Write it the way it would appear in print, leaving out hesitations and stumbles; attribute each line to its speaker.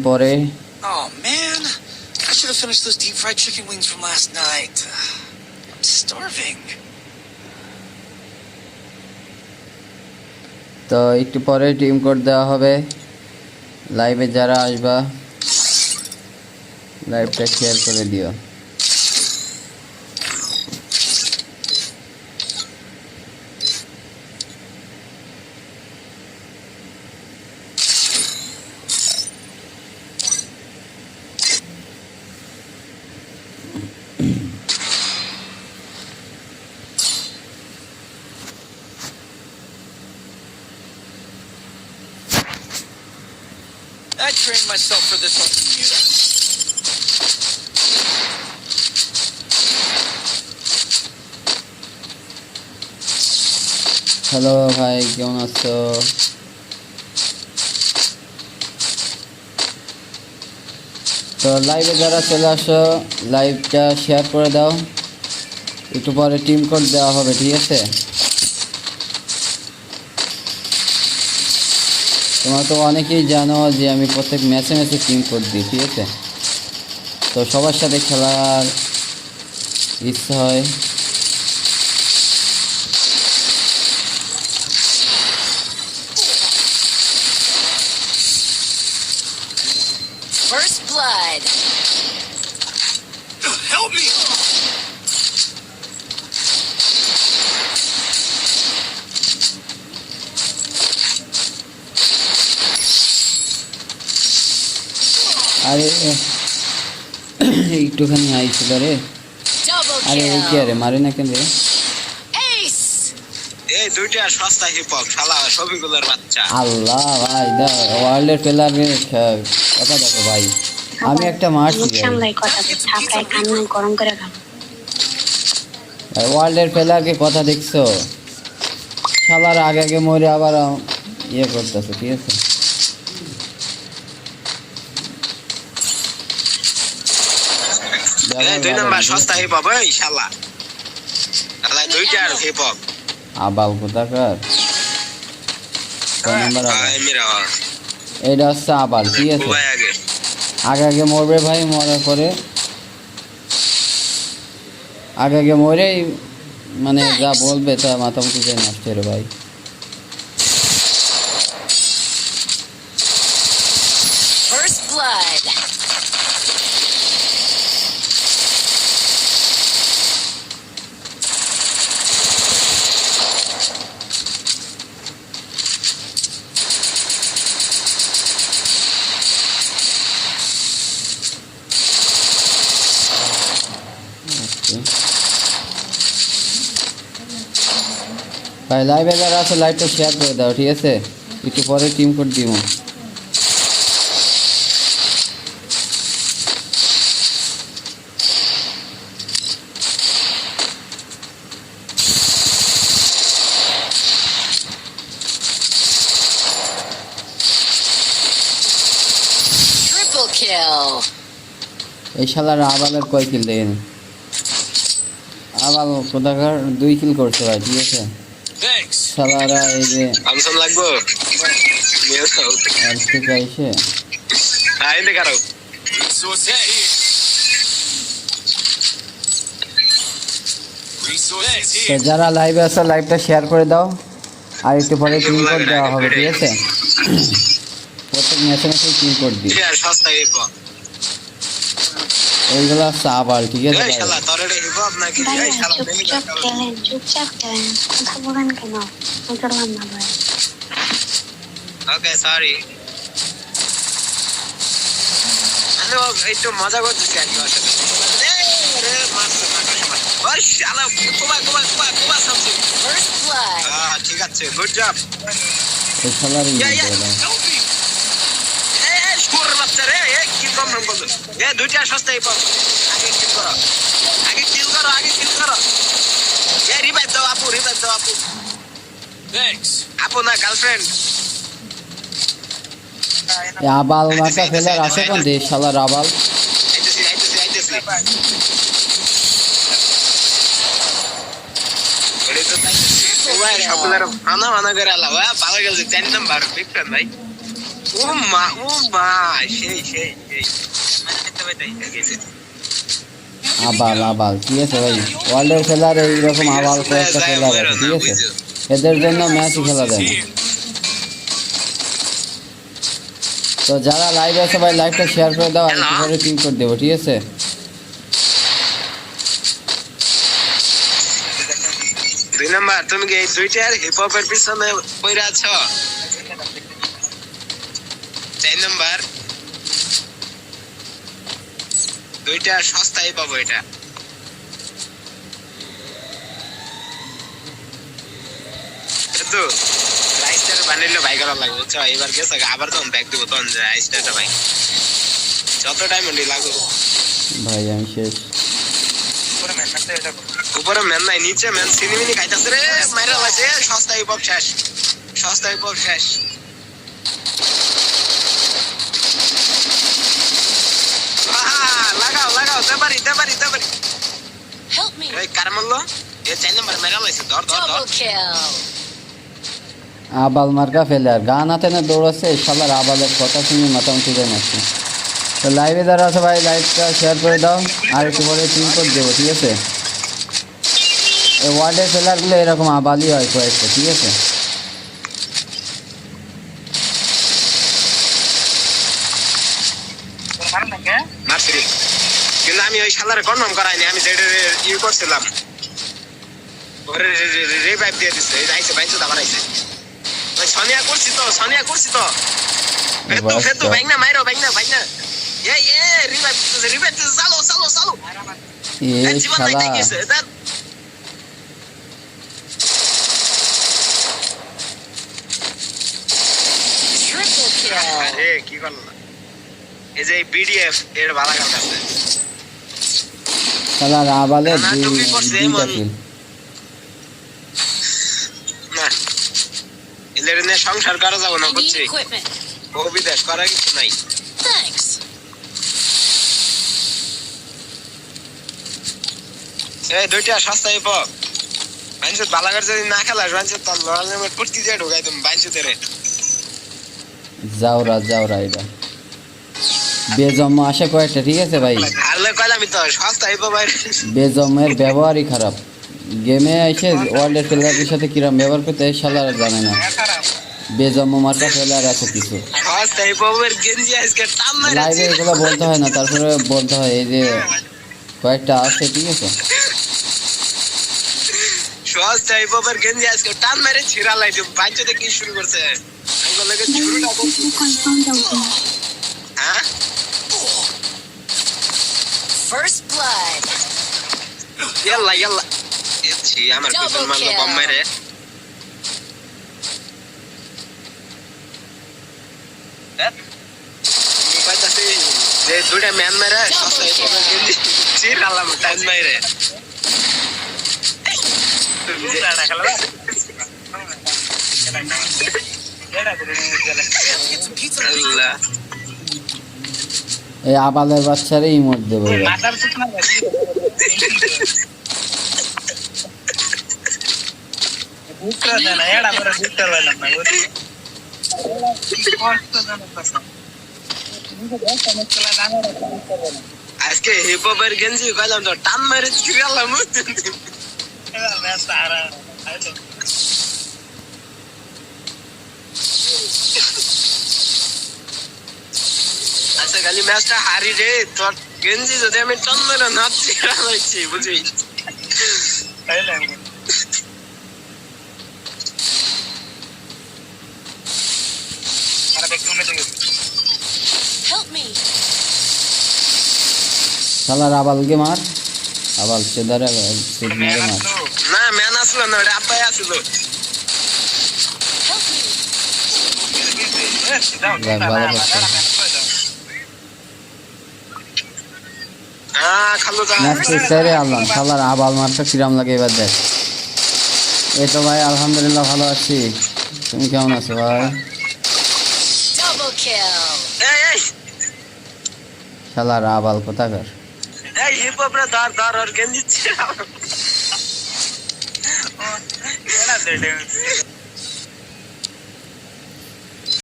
Speaker 1: পরে
Speaker 2: Oh man, I should have finished those deep fried chicken wings from last night. I'm starving.
Speaker 1: তো একটু পরে team code দেওয়া হবে। লাইভে যারা আসবা লাইভটা শেয়ার করে দিও।
Speaker 2: I trained myself for this on computer.
Speaker 1: Hello ভাই, কেমন আছো? তো লাইভে যারা চলে আসো লাইভটা শেয়ার করে দাও। একটু পরে টিম কোড দেওয়া হবে, ঠিক আছে? তোমরা তো অনেকেই জানো যে আমি প্রত্যেক ম্যাচে ম্যাচে টিম কোড দিই, ঠিক আছে? তো সবার সাথে খেলার ইচ্ছা হয়।
Speaker 3: First blood.
Speaker 2: Help me!
Speaker 1: আরে একটুখানি আইছিল রে।
Speaker 3: Double
Speaker 1: আরে ওই কি আরে
Speaker 3: kill.
Speaker 1: মারে না কেন রে?
Speaker 3: Ace.
Speaker 4: এই দুইটা সস্তা হিপক শালা সবিগুলোর বাচ্চা।
Speaker 1: আল্লাহ ভাই দা ওয়ার্ল্ডের প্লেয়ারের কথা দেখো ভাই। আমি একটা মারছি
Speaker 5: সামলাই কথা থাকায় কান গরম করে খাবো।
Speaker 1: ভাই, ওয়ার্ল্ডের প্লেয়ারকে কথা দেখছো? শালার আগে আগে মরে আবার ইয়ে করতেছে, ঠিক আছে?
Speaker 4: এই দুই নাম্বার সস্তা হিপক ওই শালা। শালা দুইটার হিপক।
Speaker 1: আবাল কোথাকার নাম্বার
Speaker 4: এমিরা
Speaker 1: এইটা হচ্ছে আবাল, ঠিক আছে?
Speaker 4: ভাই আগে
Speaker 1: আগে আগে মরবে ভাই, মরার পরে আগে আগে মরেই মানে যা বলবে তা মাথামুখি যায় নষ্ট রে ভাই।
Speaker 3: First blood.
Speaker 1: ভাই লাইভে যারা আছে লাইভটা শেয়ার করে দাও, ঠিক আছে? একটু পরে টিম কোড দিব।
Speaker 3: Triple kill.
Speaker 1: এই শালার আবালের কয় কিল দেখেন? আবাল কোথাকার 2 কিল করছে ভাই, ঠিক আছে?
Speaker 2: Thanks.
Speaker 1: শালারা এই যে
Speaker 4: আমসন লাগবো নিয়ে যাও
Speaker 1: আর থেকে আইসে
Speaker 4: আইনে কারো
Speaker 2: Resources here. Resources
Speaker 1: তো
Speaker 2: here.
Speaker 1: যারা লাইভে আছে লাইভটা শেয়ার করে দাও। আর একটু পরে টিম কোড দেওয়া হবে, ঠিক আছে? প্রত্যেক ম্যাচে ম্যাচে টিম কোড দিই।
Speaker 4: দুইটা সস্তা হিপক।
Speaker 1: এইগুলো হচ্ছে আবাল, ঠিক আছে
Speaker 4: এই
Speaker 1: ভাই?
Speaker 4: শালা তোর এটা হিপক নাকি? এই
Speaker 5: ভাইয়া
Speaker 4: শালা
Speaker 5: চুপচাপ খেলেন কথা বলেন কেন? বুঝলাম না ভাই।
Speaker 4: ওকে সরি। হ্যালো একটু মজা করতেছি আর কি ওর সাথে। রে মারছে ওই শালা কুবা সামসি।
Speaker 3: First blood.
Speaker 4: ঠিক আছে গুড জব।
Speaker 1: এই শালারই
Speaker 4: Yeah,
Speaker 1: মধ্যে
Speaker 4: yeah.
Speaker 1: বলে।
Speaker 2: Help me!
Speaker 4: এই স্কোর বাচ্চা রে এই কি কম নাম বল। এই দুইটা সস্তা হিপক। আগে কিল করো। এই রিভাইভ দাও আপু।
Speaker 2: Thanks.
Speaker 4: আপু না গার্লফ্রেন্ড।
Speaker 1: এই আবাল মাথা ফেলার আসে কোন দেশ শালার আবাল?
Speaker 4: আইতেছি। ওরে তো তাইতেছি। ওই সবগুলোর আনা করে আলা ভালো গেছে 10 নাম্বার বিগ ফ্যান ভাই। ও মা সেই সেই সেই মানে খেতে পাইতাই গেছে
Speaker 1: আবাল ঠিক আছে ভাই, ওয়ার্ল্ডের খেলার এইরকম আবাল কয়েকটা খেলার আছে, ঠিক আছে, এদের জন্য ম্যাচই খেলা যায় না। তো যারা লাইভ আছে ভাই লাইভটা শেয়ার করে দাও, আর একটু পরে পিন করে দেবো, ঠিক আছে।
Speaker 4: দুই নাম্বার তুমি কি এই দুইটার হিপ হপের পিছনে পড়ে আছো? 4 নাম্বার দুইটা সস্তায় পাবো এটা। কিন্তু রাইসটার বানাইলে ভাই করা লাগবে, বুঝছো? এবার গেছে আবার তখন ব্যাগ দেবো, তখন রাইসটারটা ভাই যত টাইম হলে লাগবে।
Speaker 1: ভাই আমি শেষ।
Speaker 4: উপরে ম্যান নাই, নিচে ম্যান সিনেমিনি খাইতেছে রে, মাইরা লাগছে। সস্তা হিপ হপ শেষ, সস্তা হিপ হপ শেষ। লাগাও লাগাও, দেবারি দেবারি দেবারি।
Speaker 3: Help me.
Speaker 4: এই কার মারলো? এ 4 নাম্বার মাইরা লাগছে, ধর ধর ধর।
Speaker 3: Double kill.
Speaker 1: আবাল মার্কা ফেলার গান হাতে না দৌড়াচ্ছে, শালার আবালের কথা শুনে মাথা উঠে যায় নাকি। তো লাইভে যারা আছে ভাই লাইভটা শেয়ার করে দাও, আর একটু পরে পিন করে দেবো, ঠিক আছে। এই ওয়ার্ল্ডের ফেলারগুলো এরকম আবালই হয় কয়েকটা, ঠিক আছে।
Speaker 4: মারছি, কিন্তু আমি ওই শালারে কনফার্ম করাইনি, আমি যেটা ইউ করছিলাম ওরে রিভাইভ দিয়ে দিচ্ছে। এই আইছে বাইছে আবার আইছে। ওই সোনিয়া করছি তো, সোনিয়া করছি তো। ফেতু ফেতু বাইনা মাইরো বাইনা বাইনা। এ রিভাইভ দিতেছে, চালো চালো চালো।
Speaker 1: এই
Speaker 4: জীবন
Speaker 1: শালা
Speaker 4: নাই গেছে এটা।
Speaker 3: Triple kill.
Speaker 4: আরে কি করলা? এই যে বিডিএফ এর ভালো কাজ আছে।
Speaker 1: শালার আবালের
Speaker 4: না, টুপি পরছে
Speaker 1: দুইটা
Speaker 4: এমন।
Speaker 1: কিল।
Speaker 4: না এদের নিয়ে সংসার করা যাবে না,
Speaker 3: I need
Speaker 4: বুঝছি?
Speaker 3: equipment.
Speaker 4: ও বিদেশ করার কিছু নাই।
Speaker 3: Thanks.
Speaker 4: এই দুইটা সস্তা হিপ হপ বাইনসুত বালাগার যদি না খেলাস, বাইনসুত তার লড়াল নেমে কুটকি দিয়ে ঢুকাই তুমি বাইনসুতে রে।
Speaker 1: যাওরা এটা বেজম্ম আসে কয়েকটা, ঠিক আছে ভাই।
Speaker 4: হারলে কইলাম তো সস্তা হিপ হপ বাইরে।
Speaker 1: বেজম্মের ব্যবহারই খারাপ, গেমে এসে ওয়ার্ল্ডের প্লেয়ারের সাথে কিরম ব্যবহার করতে হয় শালারা জানে না। বেজম্ম মার্কা প্লেয়ার আছে কিছু,
Speaker 4: সস্তা হিপ হপের গেঞ্জি আজকে টান মারে।
Speaker 1: লাইভে এগুলো বলতে হয় না, তারপরে বলতে হয় এই যে কয়েকটা আছে, ঠিক আছে।
Speaker 4: সস্তা হিপ হপের গেঞ্জি আজকে টান মেরে ছিড়া লাইছে। বাইনসুতে কি শুরু করছে? আঙ্গুল লাগে ছুরিটা করছে। হ্যাঁ
Speaker 3: First blood.
Speaker 4: ইয়াল্লা ইয়াল্লা। এছি আমার পিছন মারলো বম মেরে। কইতাছি যে দুইটা ম্যান মেরে সস্তা হিপ হপের গেঞ্জি ছিড়ালাম টান মেরে। আল্লাহ
Speaker 1: এই আবালের বাচ্চারে ইমোট দেবো এবার।
Speaker 4: আজকে হিপ হপের গেঞ্জি কইলাম তো টান মেরে ছিড়ালাম। আচ্ছা খালি ম্যাচটা হারি রে, তোর গেঞ্জি যদি আমি টান মেরে না ছিড়ালাইছি, বুঝবি?
Speaker 3: Help me.
Speaker 1: শালার আবালকে মার, আবাল সেদারে মার।
Speaker 4: না ম্যান আসলো না, ওটা আব্বাই আসলো।
Speaker 3: Help me.
Speaker 1: যাক, ভালো করছে।
Speaker 4: খালো যা।
Speaker 1: ম্যাচ শেষে আনলাম, শালার আবাল মারটা কিরাম লাগে এবার দেখ। এই তো ভাই আলহামদুলিল্লাহ ভালো আছি, তুমি কেমন আছো ভাই?
Speaker 3: Double kill.
Speaker 4: এই
Speaker 1: শালার আবাল কোথাকার।
Speaker 4: এই হিপ হপ রে ধর আর গেঞ্জি ছিড়ালাম।